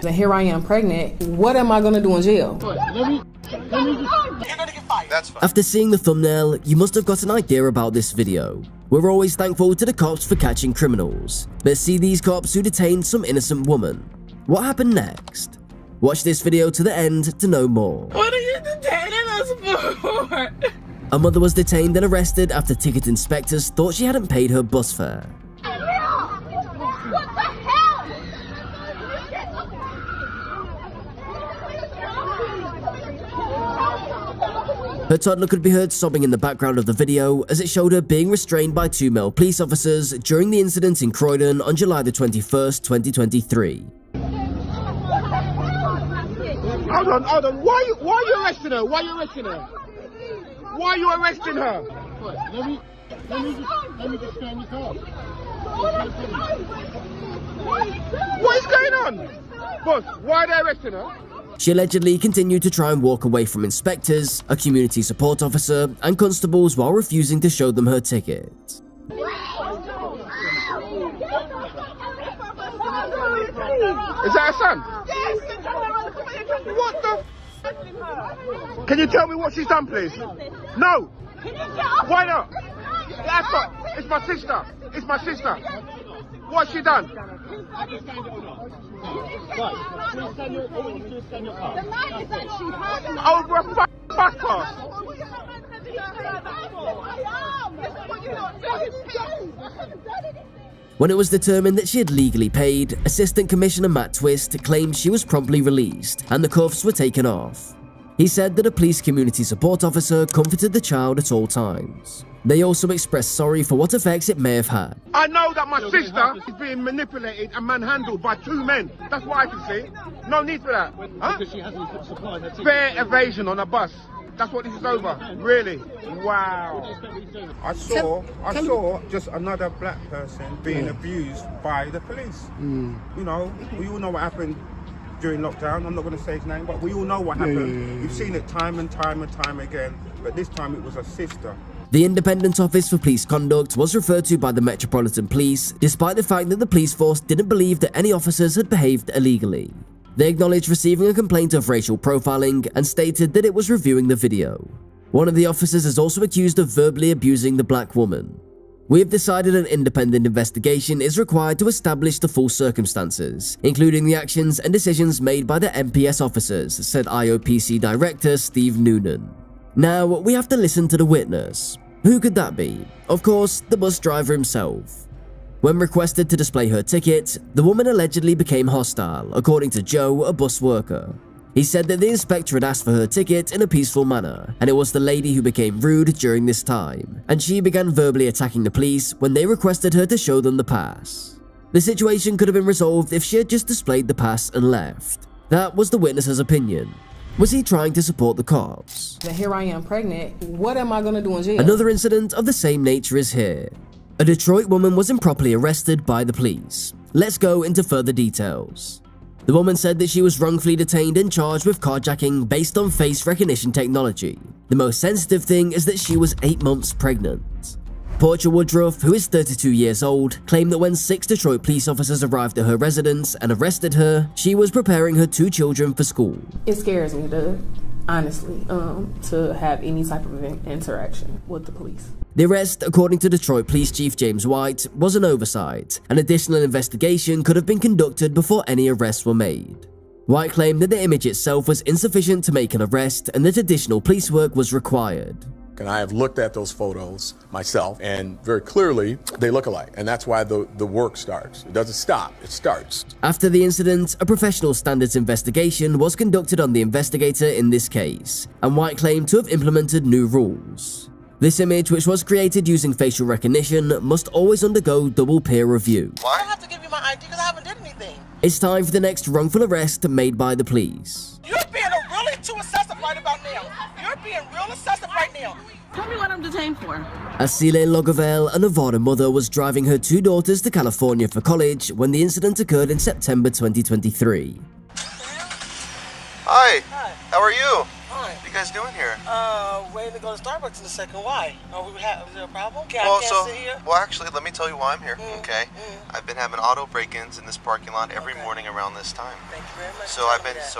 And here I am pregnant. What am I gonna do in jail? You're gonna get fired. That's fine. After seeing the thumbnail, you must have got an idea about this video. We're always thankful to the cops for catching criminals, but see these cops who detained some innocent woman. What happened next? Watch this video to the end to know more. What are you detaining us for? A mother was detained and arrested after ticket inspectors thought she hadn't paid her bus fare. What the hell? Her toddler could be heard sobbing in the background of the video as it showed her being restrained by 2 male police officers during the incident in Croydon on July the 21st, 2023. Hold on. Why are you arresting her? Why are you arresting her? Why are you arresting her? Let me just stay in the car. What is going on? Boss, why are they arresting her? She allegedly continued to try and walk away from inspectors, a community support officer, and constables while refusing to show them her ticket. Is that her son? What the? Can you tell me what she's done, please? No. Why not? That's not. It's my sister. It's my sister. What's she done? Over a bus pass. When it was determined that she had legally paid, Assistant Commissioner Matt Twist claimed she was promptly released and the cuffs were taken off. He said that a police community support officer comforted the child at all times. They also expressed sorry for what effects it may have had. I know that my sister is being manipulated and manhandled by 2 men. That's what I can see. No need for that. Huh? Because she hasn't supplied her ticket. Fair evasion on a bus. That's what this is over. Really? Wow. I saw just another black person being abused by the police. You know, we all know what happened during lockdown. I'm not going to say his name, but we all know what happened. You've seen it time and time again, but this time it was a sister. The Independent Office for Police Conduct was referred to by the Metropolitan Police, despite the fact that the police force didn't believe that any officers had behaved illegally. They acknowledged receiving a complaint of racial profiling and stated that it was reviewing the video. One of the officers is also accused of verbally abusing the black woman. We have decided an independent investigation is required to establish the full circumstances, including the actions and decisions made by the MPS officers, said IOPC Director Steve Noonan. Now, we have to listen to the witness. Who could that be? Of course, the bus driver himself. When requested to display her ticket, the woman allegedly became hostile, according to Joe, a bus worker. He said that the inspector had asked for her ticket in a peaceful manner, and it was the lady who became rude during this time, and she began verbally attacking the police when they requested her to show them the pass. The situation could have been resolved if she had just displayed the pass and left. That was the witness's opinion. Was he trying to support the cops? And here I am pregnant. What am I gonna do in jail? Another incident of the same nature is here. A Detroit woman was improperly arrested by the police. Let's go into further details. The woman said that she was wrongfully detained and charged with carjacking based on face recognition technology. The most sensitive thing is that she was 8 months pregnant. Portia Woodruff, who is 32 years old, claimed that when 6 Detroit police officers arrived at her residence and arrested her, she was preparing her 2 children for school. It scares me, honestly, to have any type of interaction with the police. The arrest, according to Detroit Police Chief James White, was an oversight. An additional investigation could have been conducted before any arrests were made. White claimed that the image itself was insufficient to make an arrest and that additional police work was required. And I have looked at those photos myself, and very clearly they look alike, and that's why the work starts. It doesn't stop, it starts. After the incident, a professional standards investigation was conducted on the investigator in this case, and White claimed to have implemented new rules. This image, which was created using facial recognition, must always undergo double peer review. Why do I have to give you my ID because I haven't done anything? It's time for the next wrongful arrest made by the police. You're being really too excessive right about now. You're being real excessive right now. Tell me what I'm detained for. Asile Logavel, a Nevada mother, was driving her 2 daughters to California for college when the incident occurred in September 2023. Hi. How are you? Hi. doing? What are you guys doing here? Waiting to go to Starbucks in a second. Why? Is there a problem? I Well, can't sit here? well, actually, let me tell you why I'm here. Okay, I've been having auto break-ins in this parking lot every morning around this time. Thank you very much. So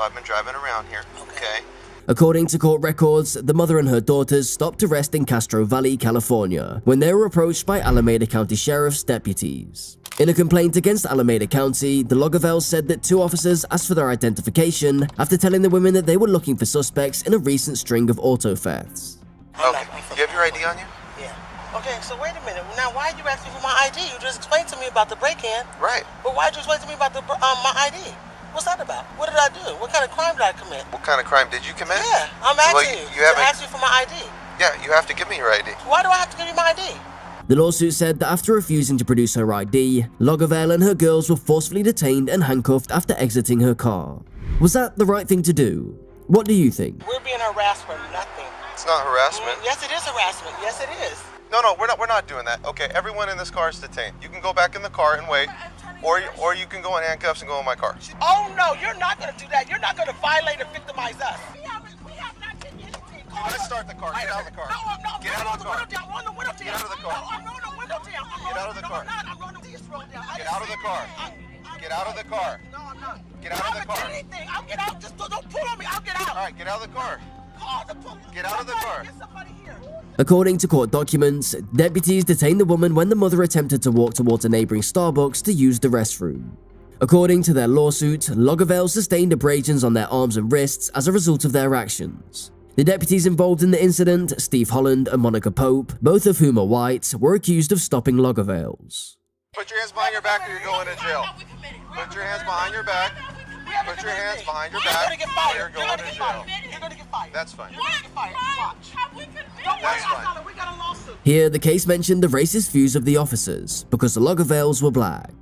I've been driving around here. Okay. According to court records, the mother and her daughters stopped to rest in Castro Valley, California, when they were approached by Alameda County Sheriff's deputies. In a complaint against Alameda County, the Lagervelds said that 2 officers asked for their identification after telling the women that they were looking for suspects in a recent string of auto thefts. Okay. You have your ID on you? Yeah. Okay, so wait a minute. Now, why you asking for my ID? You just explained to me about the break-in. Right. But why'd you explain to me about the my ID? What's that about? What did I do? What kind of crime did I commit? What kind of crime did you commit? Yeah, I'm asking Well, you. you haven't- To ask you for my ID. Yeah, you have to give me your ID. Why do I have to give you my ID? The lawsuit said that after refusing to produce her ID, Lagerveld and her girls were forcefully detained and handcuffed after exiting her car. Was that the right thing to do? What do you think? We're being harassed for nothing. It's not harassment. Yes, it is harassment. Yes, it is. No, we're not doing that. Okay, everyone in this car is detained. You can go back in the car and wait, or you can go in handcuffs and go in my car. Oh, no, you're not going to do that. You're not going to violate and victimize us. We have not taken anything. Let's start the car. Get out of the car. No, I'm not. Get out of the car. Run the window down. Get out of the car. No, I'm rolling the window down. Get out of the car. I'm rolling the window down. Get out of the car. Get out of the car. No, I'm not. Get out of the car. I haven't done anything. I'll get out. Just don't pull on me. I'll get out. All right, get out of the car. Get out of the car. Get somebody here. According to court documents, deputies detained the woman when the mother attempted to walk towards a neighboring Starbucks to use the restroom. According to their lawsuit, Lagerveld sustained abrasions on their arms and wrists as a result of their actions. The deputies involved in the incident, Steve Holland and Monica Pope, both of whom are white, were accused of stopping Lagervelds. Put your hands behind your back or you're going to jail. Put your hands behind your back. Put your hands behind your back. You're going to get fired. You're going to jail. You're going to get fired. That's fine. You're going to get fired. Watch. Don't worry, That's fine. Asala. We got a lawsuit. Here, the case mentioned the racist views of the officers because the Lagervelds were black.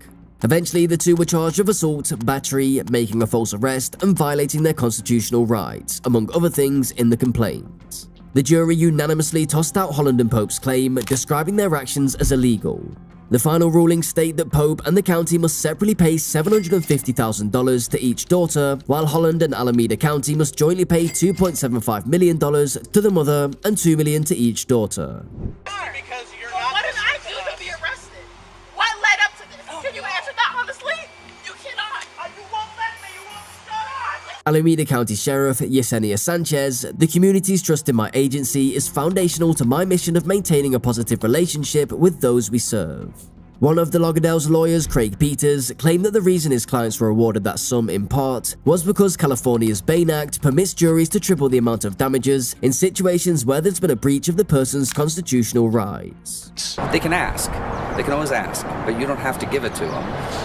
Eventually, the 2 were charged of assault, battery, making a false arrest, and violating their constitutional rights, among other things in the complaint. The jury unanimously tossed out Holland and Pope's claim, describing their actions as illegal. The final rulings state that Pope and the county must separately pay $750,000 to each daughter, while Holland and Alameda County must jointly pay $2.75 million to the mother and $2 million to each daughter. Because you're not. What did I do to be arrested? What led up to this? Can you answer that honestly? You cannot. You won't let me. You won't shut up. Alameda County Sheriff Yesenia Sanchez, the community's trust in my agency is foundational to my mission of maintaining a positive relationship with those we serve. One of the Lagervelds' lawyers, Craig Peters, claimed that the reason his clients were awarded that sum in part was because California's Bain Act permits juries to triple the amount of damages in situations where there's been a breach of the person's constitutional rights. They can ask. They can always ask, but you don't have to give it to them.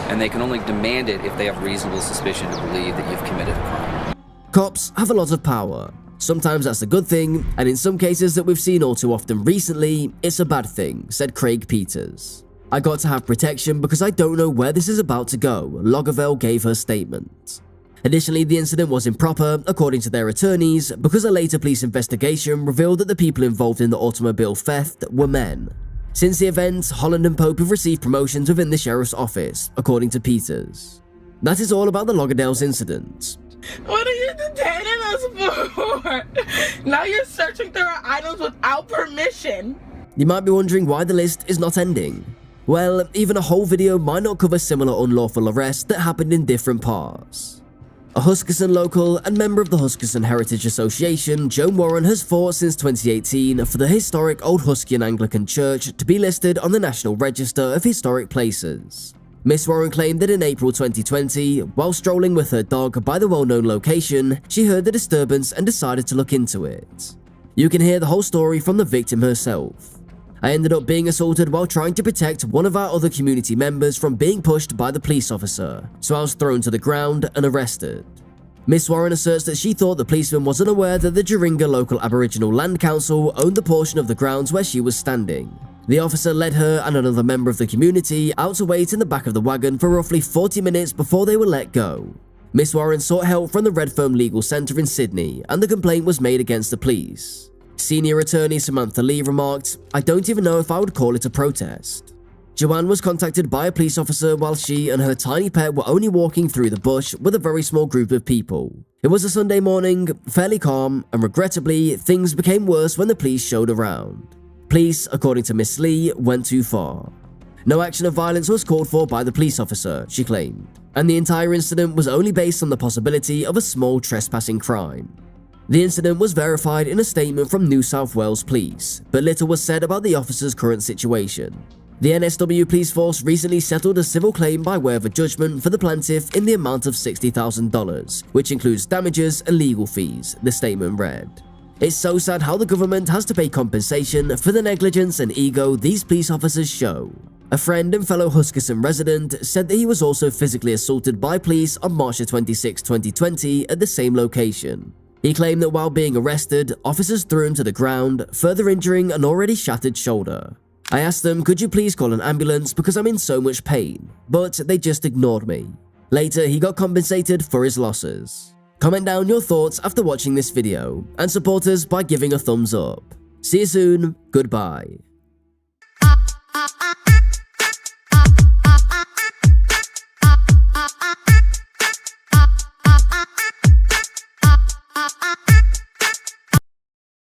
And they can only demand it if they have reasonable suspicion to believe that you've committed a crime. Cops have a lot of power. Sometimes that's a good thing, and in some cases that we've seen all too often recently, it's a bad thing, said Craig Peters. I got to have protection because I don't know where this is about to go, Lagerveld gave her statement. Additionally, the incident was improper, according to their attorneys, because a later police investigation revealed that the people involved in the automobile theft were men. Since the event, Holland and Pope have received promotions within the sheriff's office, according to Peters. That is all about the Lagervelds incident. What are you detaining us for? Now you're searching through our items without permission. You might be wondering why the list is not ending. Well, even a whole video might not cover similar unlawful arrests that happened in different parts. A Huskisson local and member of the Huskisson Heritage Association, Joan Warren has fought since 2018 for the historic Old Huskian Anglican Church to be listed on the National Register of Historic Places. Miss Warren claimed that in April 2020, while strolling with her dog by the well-known location, she heard the disturbance and decided to look into it. You can hear the whole story from the victim herself. I ended up being assaulted while trying to protect one of our other community members from being pushed by the police officer, so I was thrown to the ground and arrested. Miss Warren asserts that she thought the policeman wasn't aware that the Juringa Local Aboriginal Land Council owned the portion of the grounds where she was standing. The officer led her and another member of the community out to wait in the back of the wagon for roughly 40 minutes before they were let go. Miss Warren sought help from the Redfern Legal Centre in Sydney, and the complaint was made against the police. Senior attorney Samantha Lee remarked, "I don't even know if I would call it a protest." Joanne was contacted by a police officer while she and her tiny pet were only walking through the bush with a very small group of people. It was a Sunday morning, fairly calm, and regrettably, things became worse when the police showed around. Police, according to Miss Lee, went too far. No action of violence was called for by the police officer, she claimed, and the entire incident was only based on the possibility of a small trespassing crime. The incident was verified in a statement from New South Wales Police, but little was said about the officer's current situation. The NSW police force recently settled a civil claim by way of a judgment for the plaintiff in the amount of $60,000, which includes damages and legal fees, the statement read. It's so sad how the government has to pay compensation for the negligence and ego these police officers show. A friend and fellow Huskisson resident said that he was also physically assaulted by police on March 26, 2020 at the same location. He claimed that while being arrested, officers threw him to the ground, further injuring an already shattered shoulder. I asked them, could you please call an ambulance because I'm in so much pain, but they just ignored me. Later, he got compensated for his losses. Comment down your thoughts after watching this video, and support us by giving a thumbs up. See you soon, goodbye.